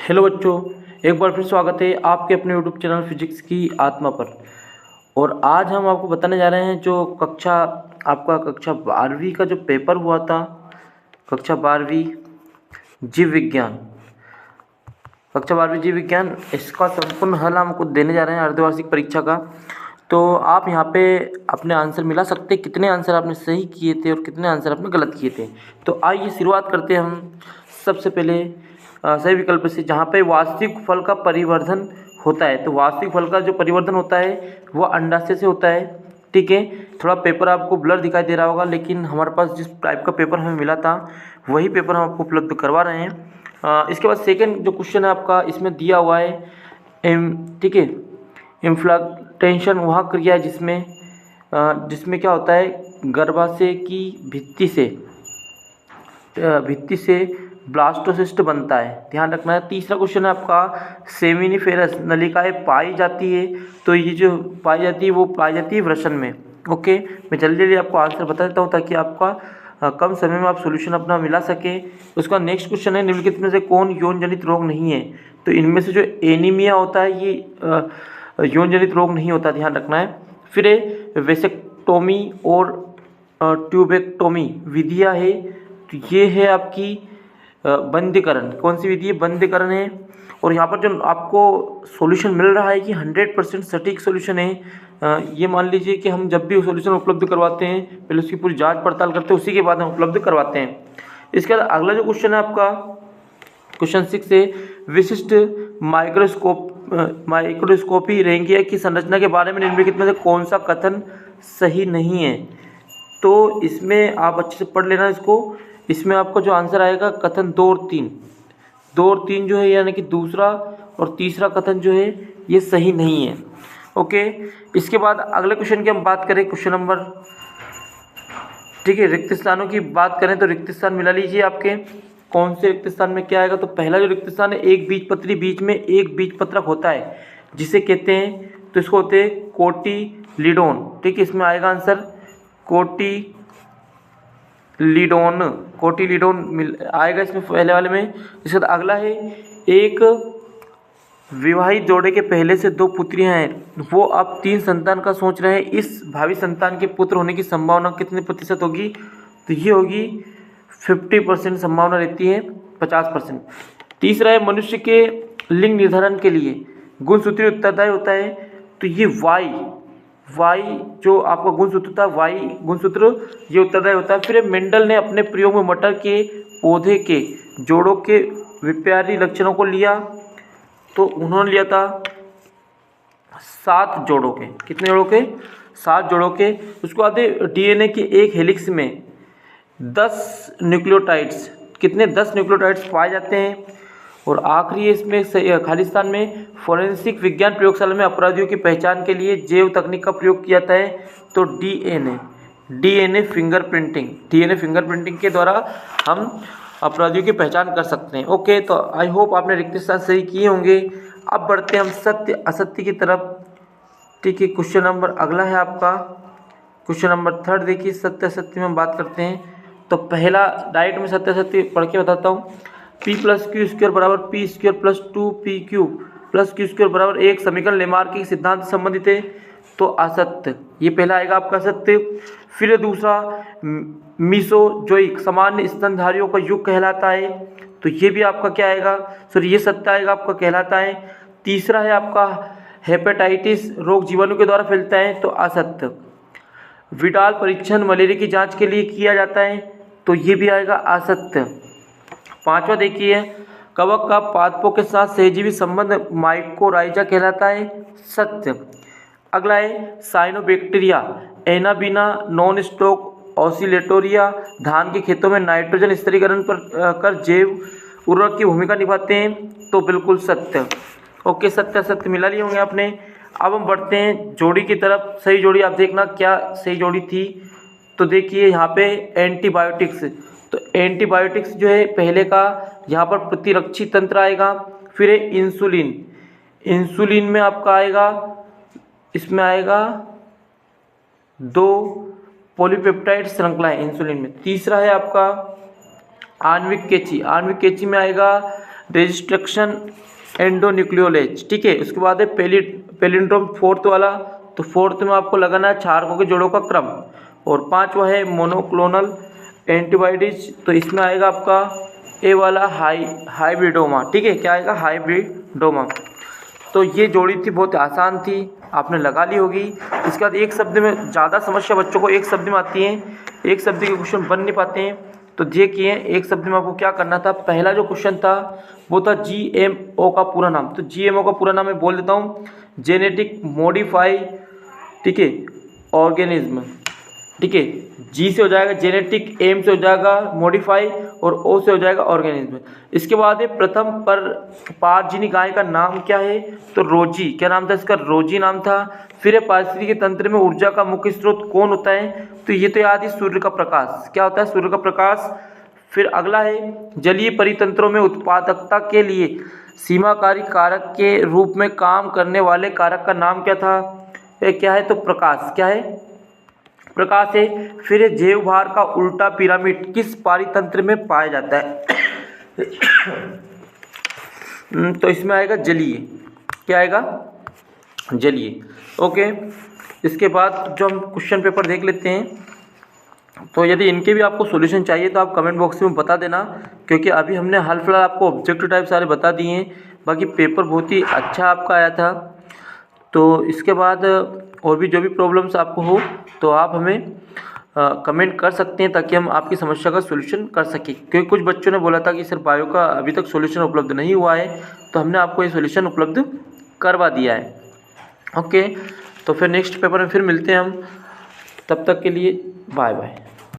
Hello बच्चों, एक बार फिर स्वागत है आपके अपने यूट्यूब चैनल फिजिक्स की आत्मा पर। और आज हम आपको बताने जा रहे हैं जो कक्षा 12वीं का जो पेपर हुआ था, कक्षा 12वीं जीव विज्ञान, इसका संपूर्ण हल हम आपको देने जा रहे हैं अर्धवार्षिक परीक्षा का। तो आप यहाँ पे अपने आंसर मिला सकते हैं, कितने आंसर आपने सही किए थे और कितने आंसर आपने गलत किए थे। तो आइए शुरुआत करते हैं हम सबसे पहले सही विकल्प से, जहाँ पे वास्तविक फल का परिवर्धन होता है। तो वास्तविक फल का जो परिवर्धन होता है वह अंडाशय से होता है। ठीक है, थोड़ा पेपर आपको ब्लर दिखाई दे रहा होगा, लेकिन हमारे पास जिस टाइप का पेपर हमें मिला था वही पेपर हम आपको उपलब्ध करवा रहे हैं। इसके बाद सेकंड जो क्वेश्चन है आपका, इसमें दिया हुआ है ठीक है, इन्फ्लेटेशन वह क्रिया है जिसमें क्या होता है, गर्भाशय की भित्ति से ब्लास्टोसिस्ट बनता है, ध्यान रखना है। तीसरा क्वेश्चन है आपका, सेमिनिफेरस नलिकाएं पाई जाती है, तो ये जो पाई जाती है वो पाई जाती है वृषण में। ओके, मैं जल्दी जल्दी आपको आंसर बता देता हूँ ताकि आपका कम समय में आप सॉल्यूशन अपना मिला सके। उसका नेक्स्ट क्वेश्चन है, निम्नलिखित में से कौन यौन जनित रोग नहीं है। तो इनमें से जो एनीमिया होता है ये यौन जनित रोग नहीं होता, ध्यान रखना है। फिर वेसेक्टोमी और ट्यूबेक्टोमी विधियाँ है, तो ये है आपकी बंदीकरण। कौन सी विधि है? बंदीकरण है। और यहाँ पर जो आपको सॉल्यूशन मिल रहा है कि 100% सटीक सॉल्यूशन है। ये मान लीजिए कि हम जब भी सॉल्यूशन उपलब्ध करवाते हैं पहले उसकी पूरी जांच पड़ताल करते हैं, उसी के बाद हम उपलब्ध करवाते हैं। इसके बाद अगला जो क्वेश्चन है आपका, क्वेश्चन 6 है, विशिष्ट माइक्रोस्कोपी रेंगिया की संरचना के बारे में निम्नलिखित में से कौन सा कथन सही नहीं है। तो इसमें आप अच्छे से पढ़ लेना इसको। इसमें आपका जो आंसर आएगा कथन 2 और 3 जो है, यानी कि दूसरा और तीसरा कथन जो है ये सही नहीं है। ओके, इसके बाद अगले क्वेश्चन की हम बात करें, क्वेश्चन नंबर, ठीक है, रिक्त स्थानों की बात करें तो रिक्त स्थान मिला लीजिए आपके। कौन से रिक्त स्थान में क्या आएगा? तो पहला जो रिक्त स्थान है, एक बीजपत्री, बीच में एक बीजपत्रक होता है जिसे कहते हैं, तो इसको होते हैं कोटिलीडोन। ठीक है, इसमें आएगा आंसर कोटिलीडोन आएगा इसमें पहले वाले में। इसके बाद अगला है, एक विवाहित जोड़े के पहले से 2 पुत्रियां हैं, वो अब 3 संतान का सोच रहे हैं, इस भावी संतान के पुत्र होने की संभावना कितने प्रतिशत होगी? तो ये होगी 50% संभावना रहती है, 50%। तीसरा है, मनुष्य के लिंग निर्धारण के लिए गुणसूत्री उत्तरदायी होता है, तो ये वाई जो आपका गुणसूत्र था, वाई गुणसूत्र ये उत्तरदायी होता है। फिर मेंडल ने अपने प्रयोग में मटर के पौधे के जोड़ों के विपरीत लक्षणों को लिया, तो उन्होंने लिया था 7 जोड़ों के। कितने जोड़ों के? 7 जोड़ों के। उसके बाद डीएनए के एक हेलिक्स में 10 न्यूक्लियोटाइड्स, कितने? 10 न्यूक्लियोटाइड्स पाए जाते हैं। और आखिरी इसमें खालिस्तान में फोरेंसिक विज्ञान प्रयोगशाला में अपराधियों की पहचान के लिए जैव तकनीक का प्रयोग किया जाता है, तो डीएनए फिंगरप्रिंटिंग के द्वारा हम अपराधियों की पहचान कर सकते हैं। ओके, तो आई होप आपने रिक्त स्थान सही किए होंगे। अब बढ़ते हैं हम सत्य असत्य की तरफ। ठीक है, क्वेश्चन नंबर अगला है आपका, क्वेश्चन नंबर 3 देखिए, सत्य असत्य में हम बात करते हैं। तो पहला डायरेक्ट में सत्य असत्य पढ़ के बताता हूँ। P+Q² बराबर P² + 2PQ + Q² बराबर 1 समीकरण लेमार्की के सिद्धांत से संबंधित है, तो असत्य। ये पहला आएगा आपका सत्य। फिर दूसरा, मीसोजोइक सामान्य स्तनधारियों का युग कहलाता है, तो ये भी आपका क्या आएगा? सॉरी, ये सत्य आएगा आपका, कहलाता है। तीसरा है आपका, हेपेटाइटिस रोग जीवाणु के द्वारा फैलता है, तो असत्य। विडाल परीक्षण मलेरिया की जांच के लिए किया जाता है, तो ये भी आएगा असत्य। 5वां देखिए, कवक का पादपों के साथ सहजीवी संबंध माइकोराइजा कहलाता है, सत्य। अगला है, cyanobacteria anabaena non stock Oscillatoria धान के खेतों में नाइट्रोजन स्थिरीकरण पर कर जैव उर्वरक की भूमिका निभाते हैं, तो बिल्कुल सत्य। ओके, सत्य सत्य मिला लिए होंगे आपने। अब हम बढ़ते हैं जोड़ी की तरफ। सही जोड़ी आप देखना क्या सही जोड़ी थी। तो देखिए यहाँ पे एंटीबायोटिक्स, तो एंटीबायोटिक्स जो है पहले का, यहाँ पर प्रतिरक्षी तंत्र आएगा। फिर है इंसुलिन में आपका आएगा, इसमें आएगा 2 पॉलीपेप्टाइड श्रृंखलाएं इंसुलिन में। तीसरा है आपका आणविक कैंची में आएगा रेजिस्ट्रक्शन एंडोन्यूक्लियोलेज, ठीक है। उसके बाद है पैलिंड्रोम फोर्थ वाला, तो फोर्थ में आपको लगाना है क्षारकों के जोड़ों का क्रम। और पांचवा है मोनोक्लोनल एंटीबॉडीज, तो इसमें आएगा आपका ए वाला हाइब्रिडोमा, ठीक है। क्या आएगा? हाइब्रिडोमा। तो ये जोड़ी थी, बहुत आसान थी, आपने लगा ली होगी। इसके बाद एक शब्द में ज़्यादा समस्या बच्चों को एक शब्द में आती है, एक शब्द के क्वेश्चन बन नहीं पाते हैं, तो ये किए एक शब्द में आपको क्या करना था। पहला जो क्वेश्चन था वो था GMO का पूरा नाम, तो GMO का पूरा नाम मैं बोल देता हूँ, जेनेटिक मॉडिफाई, ठीक है, ऑर्गेनिज्म, ठीक है। जी से हो जाएगा जेनेटिक, एम से हो जाएगा मॉडिफाई और ओ से हो जाएगा ऑर्गेनिज्म। इसके बाद है प्रथम पारजीवी गाय का नाम क्या है, तो रोजी, क्या नाम था इसका? रोजी नाम था। फिर पारिस्थितिकी तंत्र में ऊर्जा का मुख्य स्रोत कौन होता है, तो ये तो याद है, सूर्य का प्रकाश। क्या होता है? सूर्य का प्रकाश। फिर अगला है जलीय परितंत्रों में उत्पादकता के लिए सीमाकारी कारक के रूप में काम करने वाले कारक का नाम क्या था? क्या है? तो प्रकाश। क्या है? प्रकाश है। फिर जैव भार का उल्टा पिरामिड किस पारितंत्र में पाया जाता है? तो इसमें आएगा जलीय। क्या आएगा? जलीय। ओके। इसके बाद जो हम क्वेश्चन पेपर देख लेते हैं, तो यदि इनके भी आपको सॉल्यूशन चाहिए तो आप कमेंट बॉक्स में बता देना, क्योंकि अभी हमने हाल फिलहाल आपको ऑब्जेक्टिव टाइप सारे बता दिए हैं। बाकी पेपर बहुत ही अच्छा आपका आया था। तो इसके बाद और भी जो भी प्रॉब्लम्स आपको हो तो आप हमें कमेंट कर सकते हैं, ताकि हम आपकी समस्या का सॉल्यूशन कर सकें। क्योंकि कुछ बच्चों ने बोला था कि सर बायो का अभी तक सॉल्यूशन उपलब्ध नहीं हुआ है, तो हमने आपको ये सॉल्यूशन उपलब्ध करवा दिया है। ओके, तो फिर नेक्स्ट पेपर में फिर मिलते हैं हम, तब तक के लिए बाय बाय।